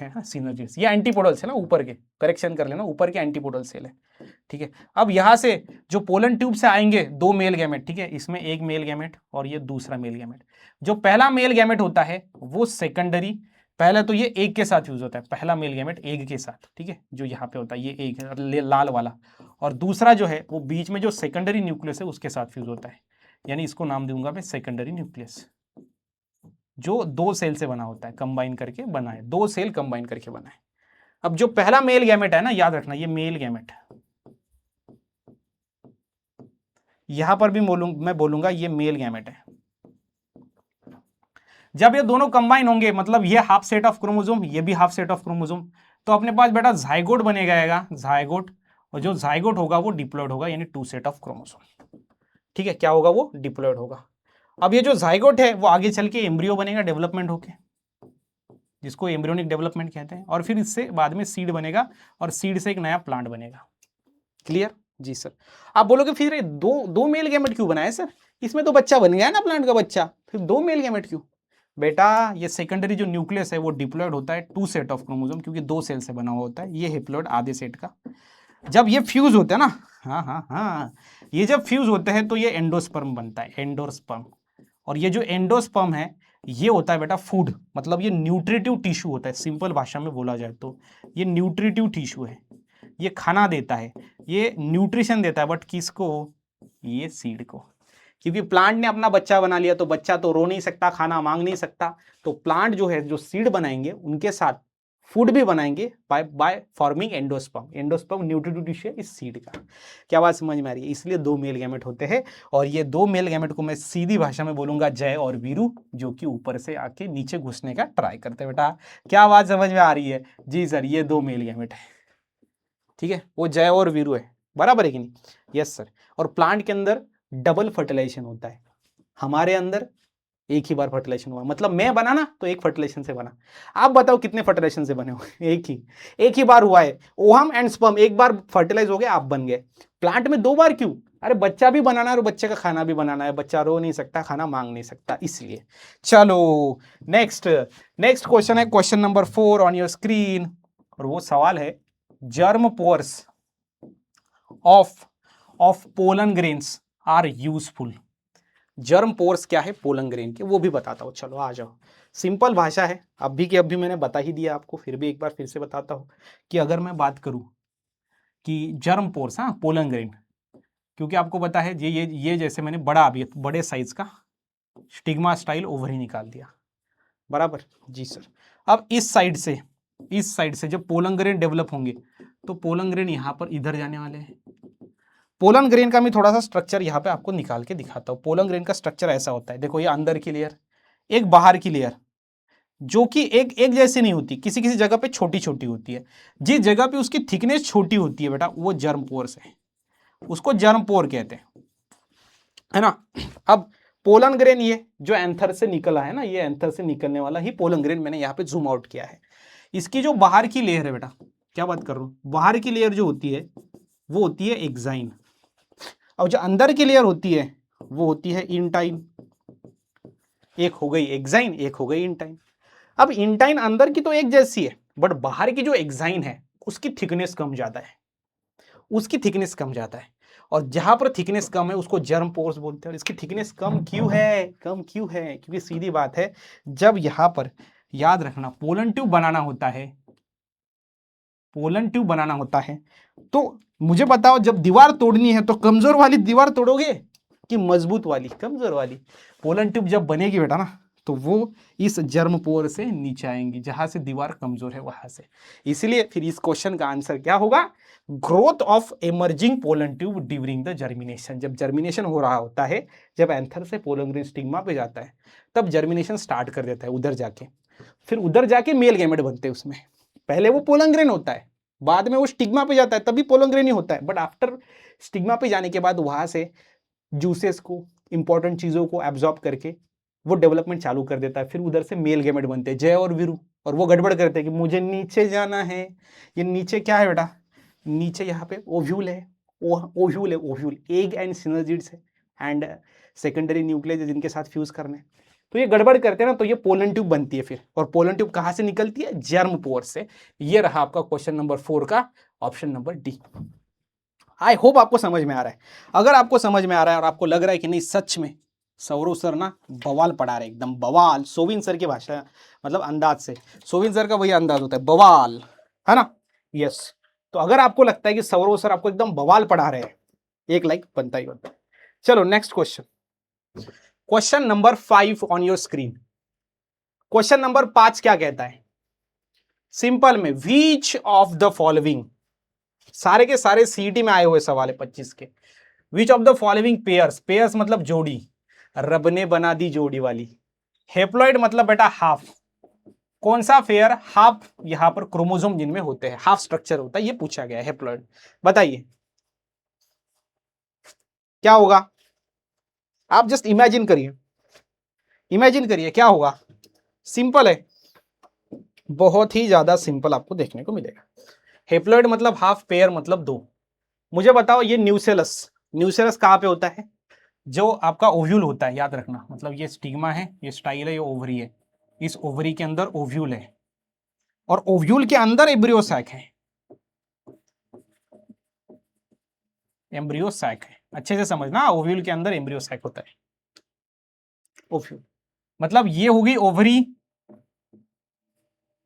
है सिनर्जिड्स, ये एंटीपोडल है ना ऊपर के, करेक्शन कर लेना, ऊपर के एंटीपोडल सेल है। ठीक है, अब यहां से जो पोलन ट्यूब से आएंगे दो मेल गैमेट, ठीक है, इसमें एक मेल गैमेट और ये दूसरा मेल गैमेट। जो पहला मेल गैमेट होता है वो सेकेंडरी, पहले तो ये एग के साथ यूज होता है, पहला मेल गैमेट एग के साथ, ठीक है, जो यहाँ पे होता है ये एग लाल वाला, और दूसरा जो है वो बीच में जो सेकेंडरी न्यूक्लियस है उसके साथ फ्यूज होता है, यानी इसको नाम दूंगा मैं सेकेंडरी न्यूक्लियस, जो 2 सेल से बना होता है, कंबाइन करके बना है, 2 सेल कंबाइन करके बना है। अब जो पहला मेल गैमेट है ना, याद रखना ये मेल गैमेट है, यहां पर भी मैं बोलूंगा ये मेल गैमेट है। जब ये दोनों कंबाइन होंगे, मतलब ये हाफ सेट ऑफ क्रोमोसोम, ये भी हाफ सेट ऑफ क्रोमोसोम, तो अपने पास बेटा जाइगोट बनेगा, जाइगोट, और जो जाइगोट होगा वो डिप्लॉयड होगा, यानी 2 सेट ऑफ क्रोमोसोम। ठीक है, क्या होगा, वो डिप्लॉयड होगा। अब ये जो जाइगोट है वो आगे चल के एम्ब्रियो बनेगा डेवलपमेंट होके, जिसको एम्ब्रियोनिक डेवलपमेंट कहते हैं, और फिर इससे बाद में सीड बनेगा, और सीड से एक नया प्लांट बनेगा। क्लियर? जी सर। आप बोलोगे फिर ये दो मेल गैमेट क्यों बनाए सर, इसमें तो बच्चा बन गया ना प्लांट का बच्चा, फिर 2 मेल गैमेट क्यों? बेटा ये सेकेंडरी जो न्यूक्लियस है वो डिप्लॉयड होता है 2 सेट ऑफ क्रोमोसोम, क्योंकि 2 सेल से बना हुआ होता है, ये डिप्लॉयड आधे सेट का। जब ये फ्यूज होते हैं ना, हाँ, ये जब फ्यूज होते हैं तो ये एंडोस्पर्म बनता है, एंडोस्पर्म। और ये जो एंडोस्पर्म है ये होता है बेटा फूड, मतलब ये न्यूट्रिटिव टिश्यू होता है, सिंपल भाषा में बोला जाए तो ये न्यूट्रिटिव टिश्यू है, ये खाना देता है, ये न्यूट्रिशन देता है, बट किसको? ये सीड को। क्योंकि प्लांट ने अपना बच्चा बना लिया, तो बच्चा तो रो नहीं सकता, खाना मांग नहीं सकता, तो प्लांट जो है जो सीड बनाएंगे उनके साथ फूड भी बनाएंगे by forming endosperm. Endosperm nutritive tissue है इस सीड का। क्या बात समझ में आ रही है? इसलिए 2 मेल गैमेट होते हैं, और ये 2 मेल गैमेट को मैं सीधी भाषा में बोलूंगा जय और वीरू, जो कि ऊपर से आके नीचे घुसने का ट्राई करते हैं। बेटा क्या बात समझ में आ रही है? जी सर, ये 2 मेल गैमेट है, ठीक है, वो जय और वीरू है, बराबर है कि नहीं? Yes sir. और प्लांट के अंदर डबल फर्टिलाइजेशन होता है, हमारे अंदर एक ही बार फर्टिलाइजेशन हुआ, मतलब मैं बना ना तो एक फर्टिलाइजेशन से बना। आप बताओ कितने फर्टिलाइजेशन से बने हो? एक ही बार हुआ है, ओहम एंड स्पर्म एक बार फर्टिलाइज हो गए, आप बन गए। प्लांट में 2 बार क्यों? अरे बच्चा भी बनाना है और बच्चे का खाना भी बनाना है, बच्चा रो नहीं सकता, खाना मांग नहीं सकता, इसलिए। चलो नेक्स्ट क्वेश्चन है, question number 4 on your screen, और वो सवाल है, germ pores of pollen grains are useful. Germ pores क्या है पोलन ग्रेन के, वो भी बताता हूं, चलो आ जाओ। सिंपल भाषा है, अभी के अभी मैंने बता ही दिया आपको, फिर भी एक बार फिर से बताता हूं कि अगर मैं बात करूं कि जर्म पोर्स, हाँ पोलन ग्रेन, क्योंकि आपको पता है ये जैसे मैंने बड़े साइज का स्टिग्मा स्टाइल ओवरी निकाल दिया, बराबर? जी सर। अब इस साइड से जब पोलन ग्रेन डेवलप होंगे तो पोलन ग्रेन यहां पर इधर जाने वाले हैं। पोलन ग्रेन का मैं थोड़ा सा स्ट्रक्चर यहाँ पे आपको निकाल के दिखाता हूँ। पोलन ग्रेन का स्ट्रक्चर ऐसा होता है, देखो ये अंदर की लेयर, एक बाहर की लेयर, जो कि एक जैसी नहीं होती, किसी किसी जगह पे छोटी छोटी होती है। जिस जगह पे उसकी थिकनेस छोटी होती है बेटा वो जर्म पोर्स है, उसको जर्म पोर कहते हैं, है ना? अब पोलन ग्रेन ये जो एंथर से निकला है ना, ये एंथर से निकलने वाला ही पोलन ग्रेन मैंने यहाँ पे जूम आउट किया है। इसकी जो बाहर की लेयर है बेटा, क्या बात कर रहा हूँ, बाहर की लेयर जो होती है वो होती है एक्साइन, और जो अंदर की लेयर होती है वो होती है इंटाइन। एक हो गई एक्साइन, एक हो गई इंटाइन। अब इंटाइन अंदर की तो एक जैसी है, बट बाहर की जो एक्साइन है उसकी थिकनेस कम ज्यादा है, उसकी थिकनेस कम ज्यादा है। और जहां पर थिकनेस कम है उसको जर्म पोर्स बोलते हैं। और इसकी थिकनेस कम क्यों है, कम क्यों है? क्योंकि सीधी बात है, जब यहां पर याद रखना पोलन ट्यूब बनाना होता है, पोलन ट्यूब बनाना होता है, तो मुझे बताओ जब दीवार तोड़नी है तो कमजोर वाली दीवार तोड़ोगे कि मजबूत वाली? कमजोर वाली। पोलन ट्यूब जब बनेगी बेटा ना, तो वो इस जर्म पोर से नीचे आएंगी, जहां से दीवार कमजोर है वहां से। इसलिए फिर इस क्वेश्चन का आंसर क्या होगा? Growth of emerging pollen tube during the germination. जब जर्मिनेशन हो रहा होता है, जब एंथर से पोलन ग्रेन स्टिग्मा पे जाता है, तब जर्मिनेशन स्टार्ट कर देता है उधर जाके। फिर उधर जाके मेल गैमेट बनते हैं उसमें। पहले वो पोलन ग्रेन होता है, बाद में वो स्टिग्मा पे जाता है, तभी पोलन ग्रेन ही होता है। बट आफ्टर स्टिग्मा पे जाने के बाद वहां से जूसेस को, इंपॉर्टेंट चीजों को एब्जॉर्ब करके वो डेवलपमेंट चालू कर देता है। फिर उधर से मेल गैमेट बनते हैं, जय और वीरू। और वो गड़बड़ करते हैं कि मुझे नीचे जाना है। ये नीचे क्या है बेटा? नीचे यहाँ पे ओव्यूल है, ओव्यूल है, ओव्यूल एग एंड सिनर्जिड्स है, एंड सेकेंडरी न्यूक्लियस जिनके साथ फ्यूज करने। तो ये गड़बड़ करते हैं ना, तो ये पोलन ट्यूब बनती है फिर। और पोलन ट्यूब कहां से निकलती है? जर्म पोर से। ये रहा आपका क्वेश्चन नंबर 4 का option number D. I hope आपको समझ में आ रहा है। अगर आपको समझ में आ रहा है और आपको लग रहा है कि नहीं सच में सौरव सर ना बवाल पढ़ा रहे, एकदम बवाल, सोविन सर की भाषा मतलब अंदाज से, सोविन सर का वही अंदाज होता है, बवाल, है ना? यस। तो अगर आपको लगता है कि सौरव सर आपको एकदम बवाल पढ़ा रहे हैं, एक लाइक बनता ही बनता है। चलो next question, question number 5 on your screen. Question number 5 क्या कहता है? सिंपल में, व्हिच ऑफ द फॉलोइंग, सारे के सारे सीटी में आए हुए सवाल है 25 के। Which of the following pairs, pairs मतलब जोड़ी, रब ने बना दी जोड़ी वाली। हेप्लॉइड मतलब बेटा हाफ, कौन सा पेयर? हाफ यहां पर क्रोमोसोम जिनमें होते हैं, हाफ स्ट्रक्चर होता है, ये पूछा गया है हेप्लॉइड। बताइए क्या होगा? आप जस्ट इमेजिन करिए, इमेजिन करिए क्या होगा। सिंपल है, बहुत ही ज्यादा सिंपल आपको देखने को मिलेगा। हेप्लॉइड मतलब हाफ, पेयर मतलब दो। मुझे बताओ ये न्यूसेलस, न्यूसेलस कहां पे होता है? जो आपका ओव्यूल होता है, याद रखना, मतलब ये स्टिग्मा है, ये स्टाइल है, ये ओवरी है, इस ओवरी के अंदर ओव्यूल है, और ओव्यूल के अंदर एम्ब्रियो सैक है, एम्ब्रियो सैक है। अच्छे से समझना, ओव्यूल के अंदर एम्ब्रियो सैक होता है। ओव्यूल मतलब ये होगी ओवरी,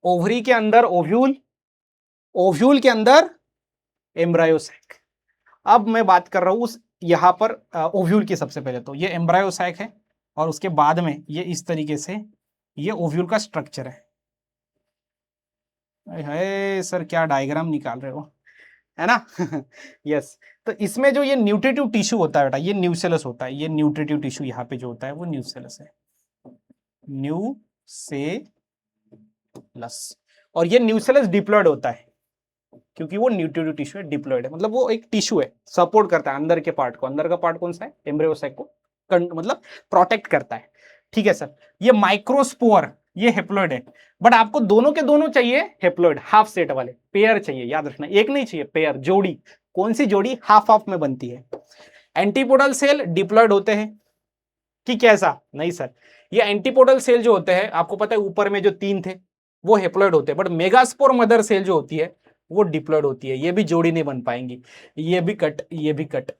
ओवरी के अंदर ओव्यूल, ओव्यूल के अंदर एम्ब्रायो सैक। अब मैं बात कर रहा हूं उस यहां पर ओव्यूल की। सबसे पहले तो ये एम्ब्रायो सैक है, और उसके बाद में ये इस तरीके से ये ओव्यूल का स्ट्रक्चर है। सर क्या डायग्राम निकाल रहे हो, है ना? यस। तो इसमें जो ये न्यूट्रिटिव टिश्यू होता है बेटा, ये न्यूसेलस होता है। ये न्यूट्रिटिव टिश्यू यहाँ पे जो होता है वो न्यूसेलस है, न्यूसेलस। और ये न्यूसेलस डिप्लॉयड होता है, क्योंकि वो न्यूट्रिटिव टिश्यू है, डिप्लॉयड है, मतलब वो एक टिश्यू है, सपोर्ट करता है अंदर के पार्ट को। अंदर का पार्ट कौन सा है? एम्ब्रियो सैक को मतलब प्रोटेक्ट करता है। ठीक है सर। ये माइक्रोस्पोर, ये हेप्लॉइड है, बट आपको दोनों के दोनों चाहिए हेप्लॉइड, हाफ सेट वाले, पेयर चाहिए, याद रखना, एक नहीं चाहिए, पेयर, जोड़ी। कौन सी जोड़ी? हाफ हाफ में बनती है। एंटीपोडल सेल डिप्लॉयड होते हैं कि कैसा? नहीं सर, ये एंटीपोडल सेल जो होते हैं, आपको पता है ऊपर में जो 3 थे वो हेप्लॉइड होते हैं, बट मेगास्पोर मदर सेल जो होती है वो डिप्लॉयड होती है, ये भी जोड़ी नहीं बन पाएंगी। ये भी कट, ये भी कट।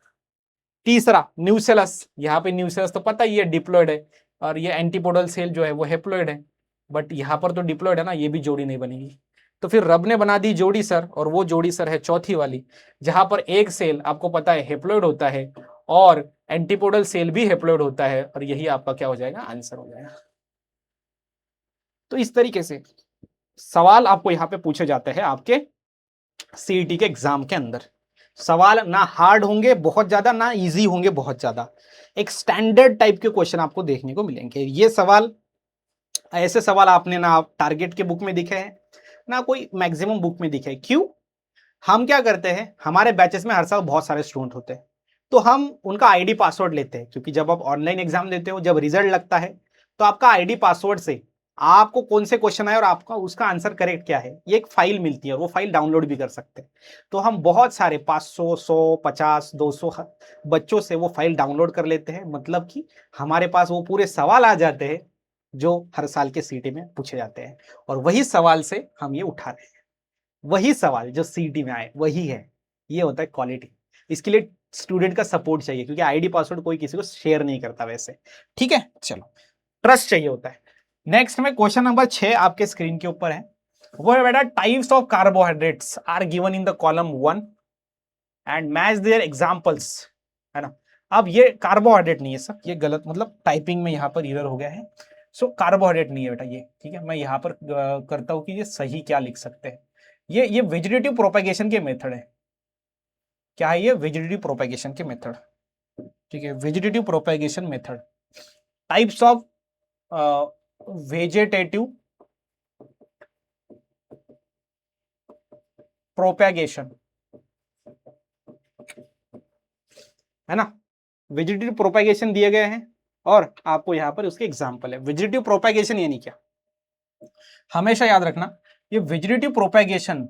तीसरा न्यूसेलस, यहाँ पे न्यूसेलस तो पता ही है डिप्लॉयड है, और ये एंटीपोडल सेल जो है वो हेप्लॉइड है, बट यहाँ पर तो डिप्लॉयड है ना, ये भी जोड़ी नहीं बनेगी। तो फिर रब ने बना दी जोड़ी सर, और वो जोड़ी सर है चौथी वाली, जहां पर एक सेल आपको पता है हेप्लॉइड होता है, और एंटीपोडल सेल भी हेप्लॉइड होता है, और यही आपका क्या हो जाएगा? आंसर हो जाएगा। तो इस तरीके से सवाल आपको यहां पे पूछे जाते हैं आपके सीईटी के एग्जाम के अंदर। सवाल ना हार्ड होंगे बहुत ज्यादा, ना इजी होंगे बहुत ज्यादा, एक स्टैंडर्ड टाइप के क्वेश्चन आपको देखने को मिलेंगे। ये सवाल, ऐसे सवाल आपने ना टारगेट के बुक में दिखे हैं, ना कोई मैक्सिमम बुक में दिखे। क्यों? हम क्या करते हैं, हमारे बैचेस में हर साल बहुत सारे स्टूडेंट होते हैं, तो हम उनका आईडी पासवर्ड लेते हैं, क्योंकि जब आप ऑनलाइन एग्जाम देते हो, जब रिजल्ट लगता है, तो आपका आईडी पासवर्ड से आपको कौन से क्वेश्चन आए और आपका उसका आंसर करेक्ट क्या है, ये एक फाइल मिलती है, और वो फाइल डाउनलोड भी कर सकते हैं। तो हम बहुत सारे 500, 100, 50, 200 बच्चों से वो फाइल डाउनलोड कर लेते हैं, मतलब कि हमारे पास वो पूरे सवाल आ जाते हैं, जो हर साल के सीटी में पूछे जाते हैं, और वही सवाल से हम ये उठा रहे हैं। वही सवाल जो सीटी में आए वही है, ये होता है क्वालिटी। इसके लिए स्टूडेंट का सपोर्ट चाहिए, क्योंकि आईडी पासवर्ड कोई किसी को शेयर नहीं करता वैसे, ठीक है। चलो, ट्रस्ट चाहिए होता है। नेक्स्ट में क्वेश्चन नंबर 6 आपके स्क्रीन के ऊपर है, वो है बेटा types of carbohydrates are given in the column 1 and match their examples, है ना। अब ये कार्बोहाइड्रेट नहीं है सर, ये गलत, मतलब टाइपिंग में यहाँ पर एरर हो गया है। सो कार्बोहाइड्रेट नहीं है बेटा ये, ठीक है। मैं यहाँ पर करता हूँ कि ये सही क्या लिख सकते हैं। ये वेजिटेटिव प्रोपेगेशन के मेथड है। क्या है ये? वेजिटेटिव प्रोपेगेशन के मेथड, ठीक है। Vegetative propagation method, types of vegetative propagation, है ना। वेजिटेटिव प्रोपेगेशन दिए गए हैं और आपको यहां पर उसके एग्जांपल है। वेजिटेटिव प्रोपेगेशन यानी क्या, हमेशा याद रखना, ये वेजिटेटिव प्रोपेगेशन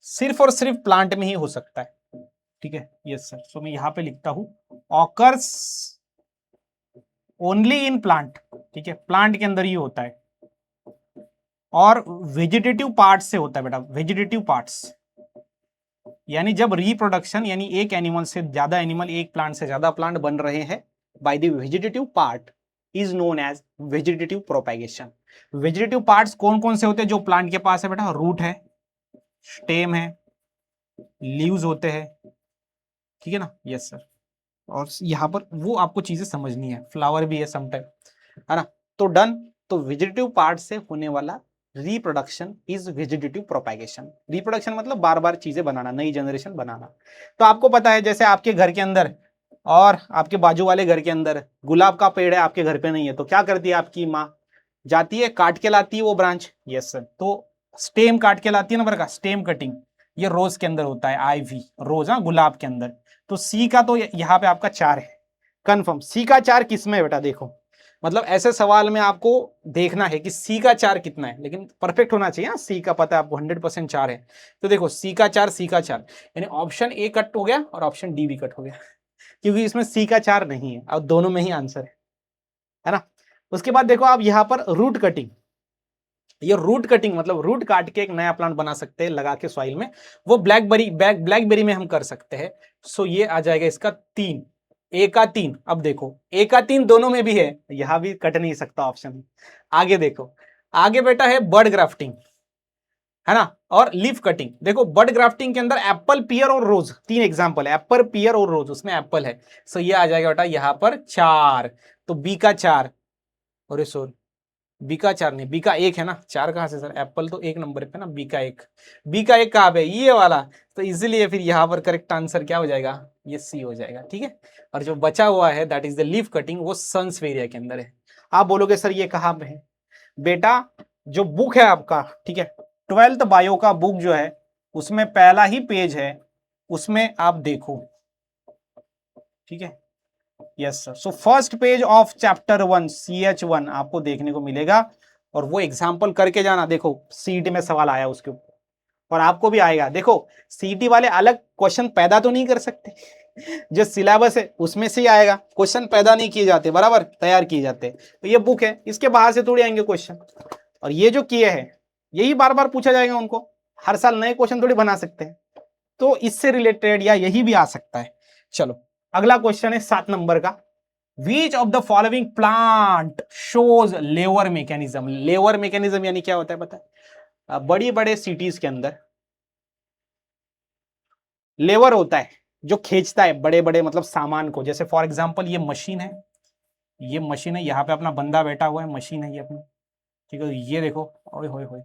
सिर्फ और सिर्फ प्लांट में ही हो सकता है, ठीक है। यस सर, सो मैं यहां पे लिखता हूं ऑकर्स ओनली इन प्लांट, ठीक है, प्लांट के अंदर ही होता है, और वेजिटेटिव पार्ट से होता है बेटा, वेजिटेटिव पार्ट्स, यानी जब रिप्रोडक्शन, यानी एक एनिमल से ज्यादा एनिमल, एक प्लांट से ज्यादा प्लांट बन रहे हैं by the vegetative part, is known as vegetative propagation. Vegetative parts कौन कौन से होते हैं जो प्लांट के पास है बेटा? रूट है, स्टेम है, लीव्स होते हैं, ठीक है ना। यस सर, और यहां पर वो आपको चीजें समझनी है, फ्लावर भी है समटाइम, है ना। तो डन, तो वेजिटेटिव पार्ट से होने वाला reproduction is vegetative propagation. Reproduction मतलब बार बार चीजें बनाना, नई जनरेशन बनाना। तो आपको पता है, जैसे आपके घर के अंदर और आपके बाजू वाले घर के अंदर गुलाब का पेड़ है, आपके घर पे नहीं है, तो क्या करती है आपकी माँ? जाती है, काट के लाती है वो ब्रांच। यस सर, तो स्टेम काट के लाती है ना, का स्टेम कटिंग, ये रोज के अंदर होता है, आईवी रोज, हाँ, गुलाब के अंदर। तो सी का तो यहाँ पे आपका 4 है कंफर्म। सी का 4 किसमें है बेटा? देखो, मतलब ऐसे सवाल में आपको देखना है कि सी का 4 कितना है, लेकिन परफेक्ट होना चाहिए। सी का पता है आपको 100% 4 है, तो देखो सी का 4, सी का 4, यानी ऑप्शन ए कट हो गया और ऑप्शन डी भी कट हो गया, क्योंकि इसमें सी का 4 नहीं है, और दोनों में ही आंसर है ना। उसके बाद देखो आप यहाँ पर रूट कटिंग, ये रूट कटिंग मतलब रूट काट के एक नया प्लांट बना सकते हैं लगा के सॉइल में, वो ब्लैकबेरी में हम कर सकते हैं। सो ये आ जाएगा इसका 3, ए का 3। अब देखो ए का 3 दोनों में भी है, यहां भी कट नहीं सकता ऑप्शन। आगे देखो, आगे बेटा है बर्ड ग्राफ्टिंग, है ना, और लीफ कटिंग। देखो बर्ड ग्राफ्टिंग के अंदर एप्पल, पियर और रोज, 3 एग्जांपल है, एप्पल, पियर और रोज, उसमें एप्पल है। सो ये आ जाएगा बेटा यहाँ पर 4, तो बी का 4, और सॉरी, बी का 4 नहीं, बी का 1 है ना, 4 कहां से सर? एप्पल तो 1 नंबर पे ना, बी का 1, बी का 1 कहां पे? ये वाला। तो इसीलिए फिर यहां पर करेक्ट आंसर क्या हो जाएगा? ये सी हो जाएगा, ठीक है। और जो बचा हुआ है that is the leaf cutting, वो सन्सवेरिया के अंदर है। आप बोलोगे सर ये कहां पे है? बेटा जो बुक है आपका, ठीक है, 12th बायो का बुक जो है, उसमें पहला ही पेज है, उसमें आप देखो, ठीक है। Yes sir, so first page of chapter 1 CH1 आपको देखने को मिलेगा, और वो एग्जाम्पल करके जाना। देखो सीटी में सवाल आया उसके ऊपर, और आपको भी आएगा। देखो सीटी वाले अलग क्वेश्चन पैदा तो नहीं कर सकते, जो सिलेबस है उसमें से ही आएगा, क्वेश्चन पैदा नहीं किए जाते, बराबर तैयार किए जाते। तो ये बुक है, इसके बाहर से थोड़ी आएंगे क्वेश्चन, और ये जो किए हैं यही बार बार पूछा जाएगा उनको, हर साल नए क्वेश्चन थोड़ी बना सकते हैं। तो इससे रिलेटेड या यही भी आ सकता है। चलो अगला क्वेश्चन है 7 नंबर का, Which of the following plant shows lever mechanism? Lever mechanism यानी क्या होता है पता है? बड़ी बड़े सिटीज के अंदर लेवर होता है जो खींचता है बड़े बड़े मतलब सामान को। जैसे फॉर एग्जांपल ये मशीन है, ये मशीन है, यहाँ पे अपना बंदा बैठा हुआ है, मशीन है ये अपनी, ठीक है। ये देखो, ओए होए होए,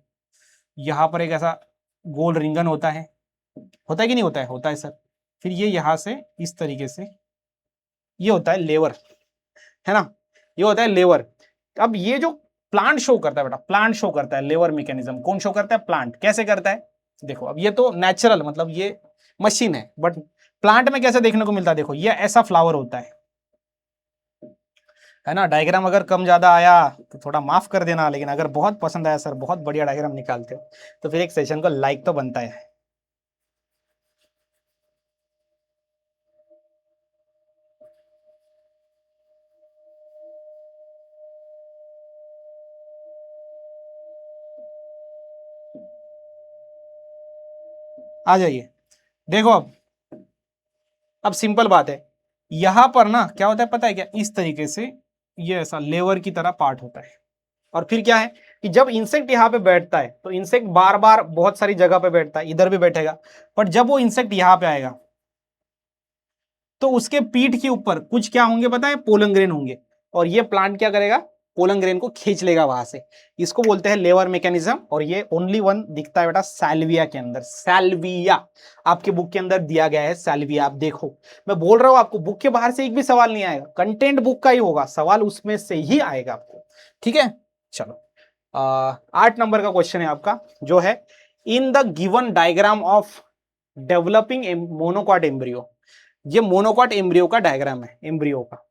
यहाँ पर एक ऐसा गोल रिंगन होता है कि नहीं होता है? होता है सर। फिर ये यहाँ से इस तरीके से, ये होता है लेवर, है ना, ये होता है लेवर। अब ये जो प्लांट शो करता है बेटा, प्लांट शो करता है लेवर मैकेनिज्म, कौन शो करता है? प्लांट। कैसे करता है? देखो अब ये तो नेचुरल मतलब ये मशीन है, बट प्लांट में कैसे देखने को मिलता है? देखो ये ऐसा फ्लावर होता है ना। डायग्राम अगर कम ज्यादा आया तो थोड़ा माफ कर देना, लेकिन अगर बहुत पसंद आया, सर बहुत बढ़िया डायग्राम निकालते हो, तो फिर एक सेशन को लाइक तो बनता है। आ जाइए, देखो अब सिंपल बात है, यहां पर ना क्या होता है पता है क्या, इस तरीके से ये ऐसा लेवर की तरह पार्ट होता है, और फिर क्या है कि जब इंसेक्ट यहाँ पे बैठता है तो इंसेक्ट बार बार बहुत सारी जगह पे बैठता है, इधर भी बैठेगा, बट जब वो इंसेक्ट यहाँ पे आएगा तो उसके पीठ के ऊपर कुछ क्या होंगे पता है, पोलन ग्रेन होंगे, और ये प्लांट क्या करेगा, पोलन ग्रेन को खींच लेगा वहां से, इसको बोलते हैं लेवर मैकेनिज्म, और ये ओनली वन दिखता है बेटा सैल्विया के अंदर। सैल्विया आपके बुक के अंदर दिया गया है, सैल्विया आप देखो, मैं बोल रहा हूं आपको बुक के बाहर से एक भी सवाल नहीं आएगा, कंटेंट बुक का ही होगा, सवाल उसमें से ही आएगा आपको, ठीक है। चलो 8 नंबर का क्वेश्चन है आपका, जो है in the given diagram of developing monocot embryo, ये मोनोकॉट एम्ब्रियो का डायग्राम है, एम्ब्रियो का,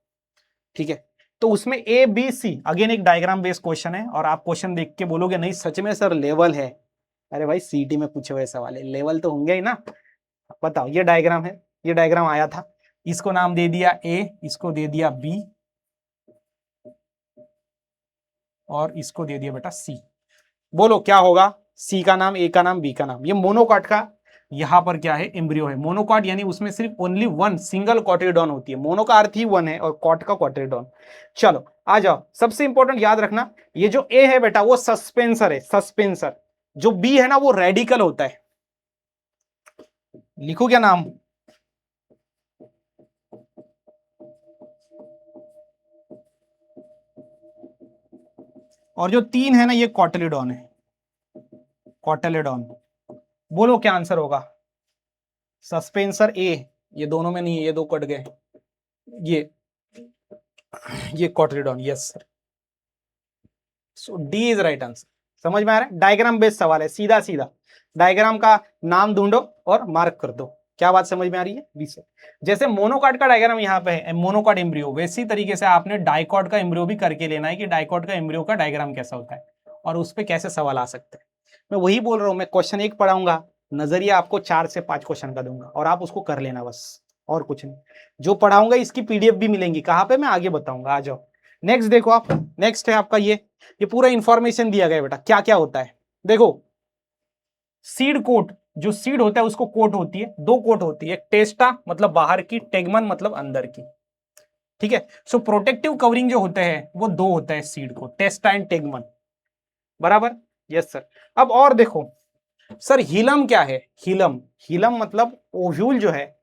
ठीक है। तो उसमें ए बी सी, अगेन एक डायग्राम बेस्ड क्वेश्चन है, और आप क्वेश्चन देख के बोलोगे नहीं सच में सर लेवल है, अरे भाई सीटी में पूछे हुए सवाल है, लेवल तो होंगे ही ना। बताओ, ये डायग्राम है, ये डायग्राम आया था, इसको नाम दे दिया ए, इसको दे दिया बी, और इसको दे दिया बेटा सी। बोलो क्या होगा, सी का नाम, ए का नाम, बी का नाम, ये मोनोकॉट का यहां पर क्या है, एम्ब्रियो है। मोनोकॉट यानी उसमें सिर्फ ओनली वन सिंगल कॉटिलिडॉन होती है, मोनो का अर्थ ही वन है और कॉट का कॉटिलिडॉन। चलो आ जाओ, सबसे इंपॉर्टेंट याद रखना, ये जो ए है बेटा वो सस्पेंसर है, सस्पेंसर, जो बी है ना वो रेडिकल होता है, लिखो क्या नाम, और जो 3 है ना ये कॉटिलिडॉन है, कॉटिलिडॉन। बोलो क्या आंसर होगा, सस्पेंसर ए, ये दोनों में नहीं है, ये दो कट गए, ये cotyledon, yes sir, so D is right answer. समझ में आ रहा है, डायग्राम बेस्ड सवाल है, सीधा सीधा डायग्राम का नाम ढूंढो और मार्क कर दो, क्या बात समझ में आ रही है बी से। जैसे मोनोकॉट का डायग्राम यहाँ पे है, मोनोकॉट एम्ब्रियो, वैसी तरीके से आपने डाइकॉट का एम्ब्रियो भी करके लेना है कि डाइकॉट का एम्ब्रियो का डायग्राम कैसा होता है और उस पर कैसे सवाल आ सकते हैं। मैं वही बोल रहा हूँ, मैं क्वेश्चन 1 पढ़ाऊंगा, नजरिया आपको 4 से 5 क्वेश्चन का दूंगा और आप उसको कर लेना बस, और कुछ नहीं। जो पढ़ाऊंगा इसकी पीडीएफ भी मिलेंगी, कहाँ पे, मैं आगे बताऊंगा, आ जाओ। नेक्स्ट देखो आप, नेक्स्ट है आपका ये पूरा इंफॉर्मेशन दिया गया बेटा, क्या क्या होता है देखो। सीड कोट, जो सीड होता है उसको कोट होती है, 2 कोट होती है, एक टेस्टा मतलब बाहर की, टेगमन मतलब अंदर की, ठीक है। सो प्रोटेक्टिव कवरिंग जो होते हैं वो 2 होता है सीड को, टेस्टा एंड टेगमन, बराबर, यस सर। अब और देखो सर, हीलम क्या है, हीलम, हीलम मतलब ओव्यूल जो है,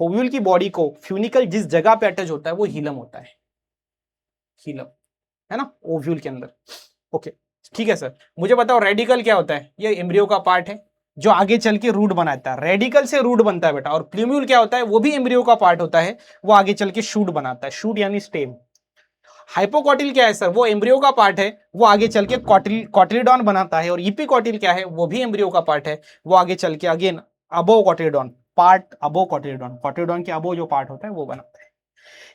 ओव्यूल की बॉडी को फ्यूनिकल जिस जगह पे अटैच होता है वो हीलम होता है, हीलम, है ना, ओव्यूल के अंदर, ओके ठीक है सर। मुझे बताओ रेडिकल क्या होता है, ये एम्ब्रियो का पार्ट है जो आगे चल के रूट बनाता है, रेडिकल से रूट बनता है बेटा, और प्लूम्यूल क्या होता है, वो भी एम्ब्रियो का पार्ट होता है, वो आगे चल के शूट बनाता है, शूट यानी स्टेम। हाइपोकॉटिल क्या है सर, वो एम्ब्रियो का पार्ट है, वो आगे चल के कॉटिलिडॉन बनाता है, और इपीकॉटिल क्या है, वो भी एम्ब्रियो का पार्ट है, वो आगे चल के अगेन अबो कॉटिलिडॉन, पार्ट अबो कॉटिलिडॉन, कॉटिलिडॉन के अबो जो पार्ट होता है वो बनाता है।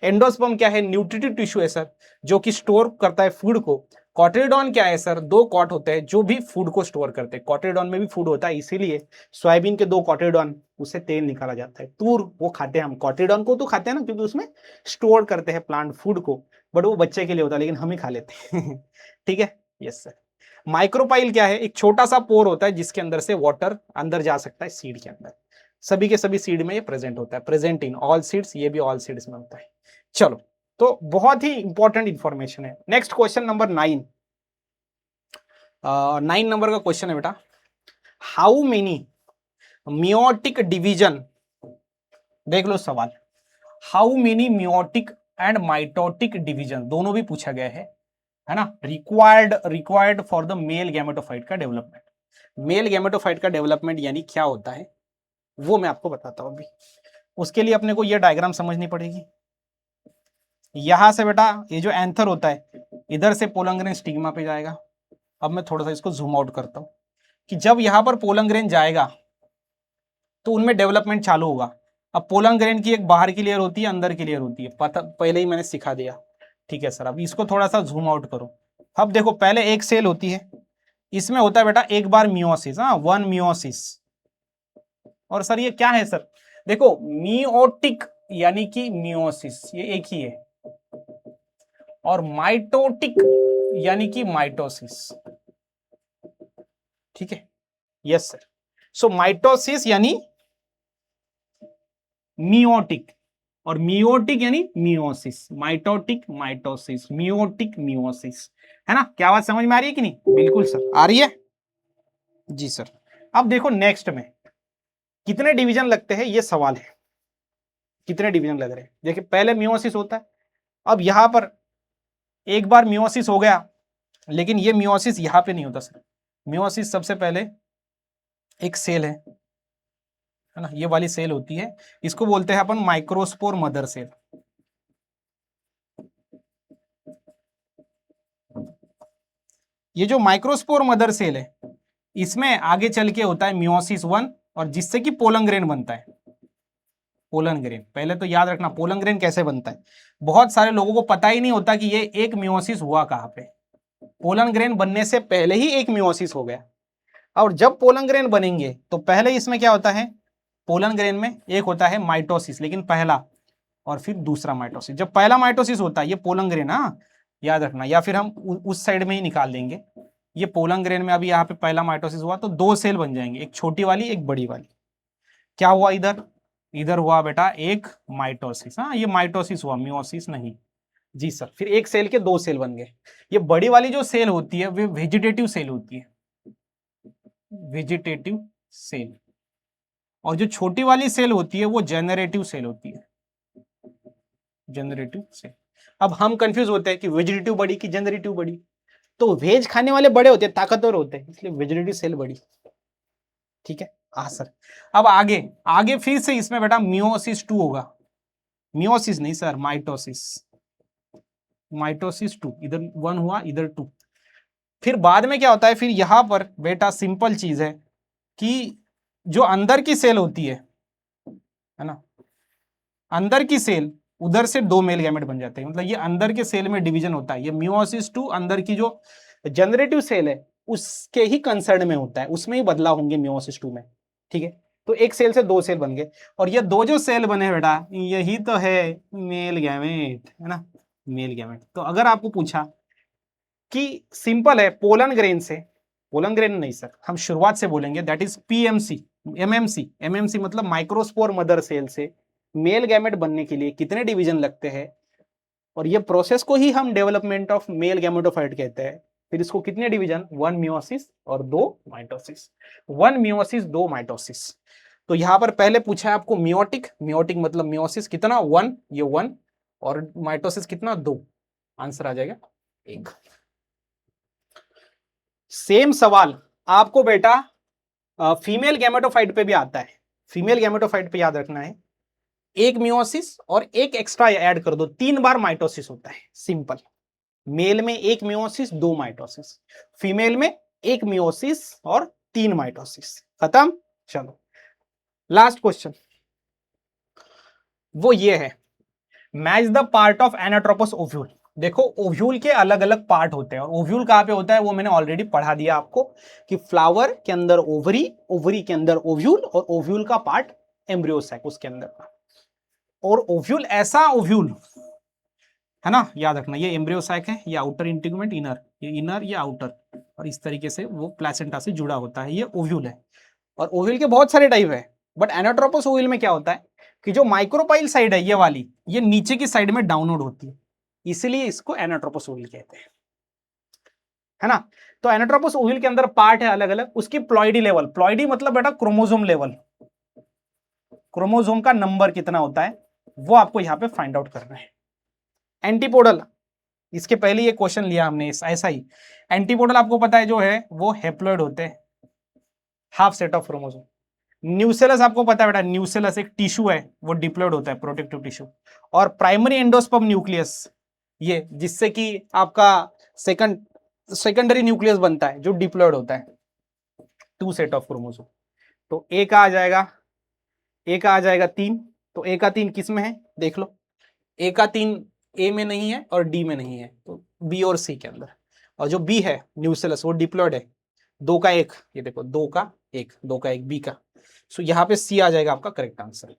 एंडोस्पर्म क्या है, न्यूट्रिटिव टिश्यू है सर, जो कि स्टोर करता है फूड को। कॉटिलिडॉन क्या है सर, 2 कॉट होते हैं जो भी फूड को स्टोर करते हैं, कॉटिलिडॉन में भी फूड होता है, इसीलिए सोयाबीन के 2 कॉटिलिडॉन, उससे तेल निकाला जाता है, तूर वो खाते हैं हम, कॉटिलिडॉन को तो खाते हैं ना क्योंकि उसमें स्टोर करते हैं प्लांट फूड को, बट वो बच्चे के लिए होता है लेकिन हम ही खा लेते हैं ठीक है, यस सर। माइक्रोपाइल क्या है, एक छोटा सा पोर होता है जिसके अंदर से वाटर अंदर जा सकता है सीड के अंदर, सभी के सभी सीड में ये प्रेजेंट होता है, प्रेजेंट इन ऑल सीड्स, ये भी ऑल सीड्स में होता है। चलो, तो बहुत ही इंपॉर्टेंट इंफॉर्मेशन है। नेक्स्ट क्वेश्चन नंबर 9, 9 नंबर का क्वेश्चन है बेटा, हाउ मेनी मियोटिक डिवीजन, देख लो सवाल, how many meiotic and mitotic division दोनों भी पूछा गया है ना, required for the male gametophyte का डेवलपमेंट। मेल गैमेटोफाइट का डेवलपमेंट यानी क्या होता है वो मैं आपको बताता हूं अभी, उसके लिए अपने को यह डायग्राम समझनी पड़ेगी। यहां से बेटा ये जो एंथर होता है इधर से पोलंग्रेन स्टिग्मा पे जाएगा। अब मैं थोड़ा सा इसको जूम आउट करता हूं कि जब यहां पर पोलंग्रेन जाएगा तो उनमें डेवलपमेंट चालू होगा। अब पोलंग्रेन की एक बाहर की लेयर होती है, अंदर की लेयर होती है, पता पहले ही मैंने सिखा दिया, ठीक है सर। अब इसको थोड़ा सा जूम आउट करो। अब देखो पहले एक सेल होती है, इसमें होता है बेटा एक बार मियोसिस, हाँ 1 मियोसिस। और सर ये क्या है सर, देखो मियोटिक यानी कि मियोसिस, ये एक ही है, और माइटोटिक यानी कि माइटोसिस, ठीक है, यस सर। सो माइटोसिस यानी मियोटिक, और मियोटिक यानी meiosis, mitotic mitosis, meiotic meiosis, है ना। क्या बात समझ में आ रही है कि नहीं? बिल्कुल सर, आ रही है जी सर। अब देखो नेक्स्ट में कितने डिवीजन लगते हैं, ये सवाल है, कितने डिवीजन लग रहे हैं। देखिए पहले मियोसिस होता है, अब यहां पर एक बार मियोसिस हो गया, लेकिन ये मियोसिस यहां पे नहीं होता सर। मियोसिस सबसे पहले एक सेल है ना, ये वाली सेल होती है, इसको बोलते हैं अपन माइक्रोस्पोर मदर सेल। ये जो माइक्रोस्पोर मदर सेल है, इसमें आगे चल के होता है मियोसिस 1, और जिससे कि पोलन ग्रेन बनता है। पोलन ग्रेन, पहले तो याद रखना पोलन ग्रेन कैसे बनता है। बहुत सारे लोगों को पता ही नहीं होता कि ये एक मियोसिस हुआ कहां पे। पोलन ग्रेन बनने से पहले ही एक मियोसिस हो गया, और जब पोलन ग्रेन बनेंगे तो पहले इसमें क्या होता है, पोलन ग्रेन में एक होता है माइटोसिस, लेकिन पहला, और फिर दूसरा माइटोसिस। जब पहला माइटोसिस होता है, ये पोलन ग्रेन, हाँ याद रखना, या फिर हम उस साइड में ही निकाल देंगे। ये पोलन ग्रेन में अभी यहाँ पे पहला माइटोसिस हुआ तो दो सेल बन जाएंगे, एक छोटी वाली एक बड़ी वाली। क्या हुआ इधर, इधर हुआ बेटा एक माइटोसिस, हाँ ये माइटोसिस हुआ, मियोसिस नहीं जी सर। फिर एक सेल के दो सेल बन गए। ये बड़ी वाली जो सेल होती है वो वेजिटेटिव सेल होती है, वेजिटेटिव सेल, और जो छोटी वाली सेल होती है वो जेनरेटिव सेल होती है, जनरेटिव सेल। अब हम कंफ्यूज होते हैं कि वेजिटेटिव बड़ी कि जनरेटिव बड़ी, तो वेज खाने वाले बड़े होते हैं, ताकतवर होते हैं, इसलिए वेजिटेटिव सेल बड़ी। ठीक है हाँ सर। अब आगे आगे फिर से इसमें बेटा मियोसिस 2 होगा, मियोसिस नहीं सर, माइटोसिस, माइटोसिस 2, इधर 1 हुआ इधर 2। फिर बाद में क्या होता है, फिर यहां पर बेटा सिंपल चीज है कि जो अंदर की सेल होती है ना, अंदर की सेल, उधर से दो मेल गैमेट बन जाते हैं, मतलब ये अंदर के सेल में डिवीजन होता है। ये मियोसिस 2 अंदर की जो जनरेटिव सेल है उसके ही कंसर्न में होता है, उसमें ही बदलाव होंगे मियोसिस 2 में। ठीक है, तो एक सेल से दो सेल बन गए, और ये दो जो सेल बने बेटा यही तो है मेल गैमेट, है ना, मेल गैमेट। तो अगर आपको पूछा कि सिंपल है पोलन ग्रेन से, पोलन ग्रेन नहीं सर, हम शुरुआत से बोलेंगे, that is PMC, MMC, MMC मतलब माइक्रोस्पोर मदर सेल से मेल गैमेट बनने के लिए कितने डिवीजन लगते हैं, और ये प्रोसेस को ही हम डेवलपमेंट ऑफ मेल गैमेटोफाइट कहते हैं। फिर इसको कितने डिवीजन, 1 मियोसिस और 2 माइटोसिस, 1 मियोसिस 2 माइटोसिस। तो यहां पर पहले पूछा है आपको मियोटिक, मियोटिक मतलब मियोसिस कितना 1, ये 1, और माइटोसिस कितना 2, आंसर आ जाएगा 1। सेम सवाल आपको बेटा फीमेल गैमेटोफाइट पे भी आता है। फीमेल गैमेटोफाइट पे याद रखना है, एक मियोसिस और एक एक्स्ट्रा ऐड कर दो, 3 बार माइटोसिस होता है, सिंपल। मेल में एक मियोसिस 2 माइटोसिस, फीमेल में एक मियोसिस और 3 माइटोसिस, खत्म। चलो लास्ट क्वेश्चन, वो ये है, match the part of anatropous ovule. देखो ओव्यूल के अलग अलग पार्ट होते हैं, और ओव्यूल कहां पे होता है वो मैंने ऑलरेडी पढ़ा दिया आपको, कि फ्लावर के अंदर ओवरी, ओवरी के अंदर ओव्यूल, और ओव्यूल का पार्ट एम्ब्रियो सैक उसके अंदर। और ओव्यूल ऐसा ओव्यूल है ना, याद रखना, ये एम्ब्रियो सैक है, ये आउटर इंटीग्यूमेंट इनर, ये इनर ये आउटर, और इस तरीके से वो प्लेसेंटा से जुड़ा होता है, ये ओव्यूल है। और ओव्यूल के बहुत सारे टाइप है, बट एनाट्रोपस ओव्यूल में क्या होता है कि जो माइक्रोपाइल साइड है ये वाली, ये नीचे की साइड में डाउनलोड होती है, इसलिए इसको एनाट्रोपस ओव्यूल कहते हैं, है ना। तो एनाट्रोपस ओव्यूल के अंदर पार्ट है अलग अलग, उसकी प्लॉइडी लेवल, प्लॉइडी मतलब बेटा क्रोमोसोम लेवल, क्रोमोसोम का नंबर कितना होता है वो आपको यहां पे फाइंड आउट करना है। एंटीपोडल, इसके पहले ये क्वेश्चन लिया हमने ऐसा ही। एंटीपोडल आपको पता है जो है वो हेप्लॉइड होते हैं, half set of chromosome. Nucellus आपको पता है बेटा, न्यूसेलस एक टिश्यू है, वो डिप्लॉइड होता है, प्रोटेक्टिव टिश्यू। और प्राइमरी एंडोस्पर्म न्यूक्लियस, ये जिससे कि आपका सेकेंडरी न्यूक्लियस बनता है, जो डिप्लॉइड होता है, 2 सेट ऑफ क्रोमोसोम। तो ए का आ जाएगा, ए का आ जाएगा 3, तो ए का 3 किस में है देख लो, ए का 3 ए में नहीं है और डी में नहीं है, तो बी और सी के अंदर। और जो बी है न्यूसेलस वो डिप्लॉइड है, 2 का 1, ये देखो 2 का 1, 2 का 1 बी का। सो यहां पे सी आ जाएगा आपका करेक्ट आंसर।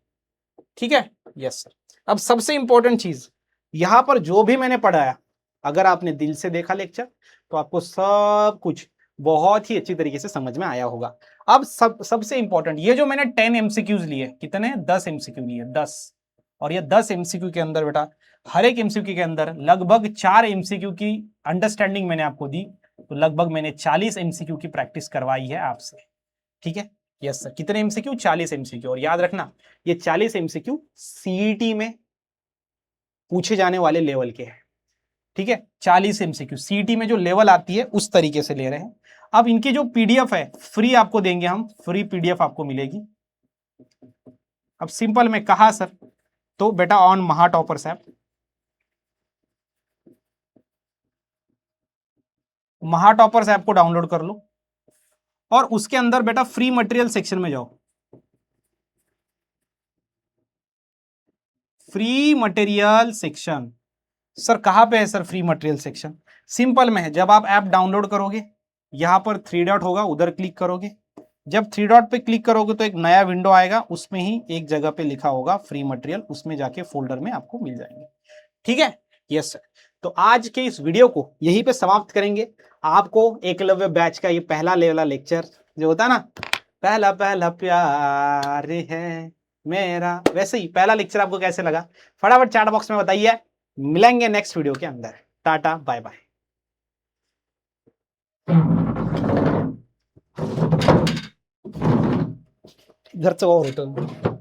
ठीक है, यस सर। अब सबसे इंपॉर्टेंट चीज, यहां पर जो भी मैंने पढ़ाया, अगर आपने दिल से देखा लेक्चर तो आपको सब कुछ बहुत ही अच्छी तरीके से समझ में आया होगा। अब सबसे इंपॉर्टेंट, ये जो मैंने 10 एमसीक्यूज लिए, कितने, 10 एमसीक्यू लिए, 10, और ये 10 एमसीक्यू के अंदर बेटा हर एक एमसीक्यू के अंदर लगभग 4 एमसीक्यू की अंडरस्टैंडिंग मैंने आपको दी, तो लगभग मैंने 40 एमसीक्यू की प्रैक्टिस करवाई है आपसे। ठीक है, यस सर, कितने एमसीक्यू, 40 एमसीक्यू। और याद रखना ये 40 एमसीक्यू सीईटी में पूछे जाने वाले लेवल के हैं। ठीक है, 40 एमसीक्यू सीईटी में जो लेवल आती है उस तरीके से ले रहे हैं। अब इनकी जो पीडीएफ है फ्री आपको देंगे हम, फ्री पीडीएफ आपको मिलेगी। अब सिंपल में कहा सर, तो बेटा ऑन महा टॉपर्स ऐप, महा टॉपर्स ऐप को डाउनलोड कर लो और उसके अंदर बेटा फ्री मटेरियल सेक्शन में जाओ। फ्री मटेरियल सेक्शन, सर कहां पे है sir free material section? Simple में है, जब आप ऐप डाउनलोड करोगे यहां पर 3 डॉट होगा, उधर क्लिक करोगे। जब 3 डॉट पे क्लिक करोगे तो एक नया विंडो आएगा, उसमें ही एक जगह पे लिखा होगा फ्री मटेरियल, उसमें जाके फोल्डर में आपको मिल जाएंगे। ठीक है, यस सर। तो आज के इस वीडियो को यहीं पे समाप्त करेंगे। आपको एकलव्य बैच का ये पहला लेवल लेक्चर जो होता है ना, पहला पहला प्यार है मेरा, वैसे ही पहला लेक्चर आपको कैसे लगा फटाफट चैट बॉक्स में बताइए। मिलेंगे नेक्स्ट वीडियो के अंदर। टाटा बाय बाय। घरचं वावर होतं।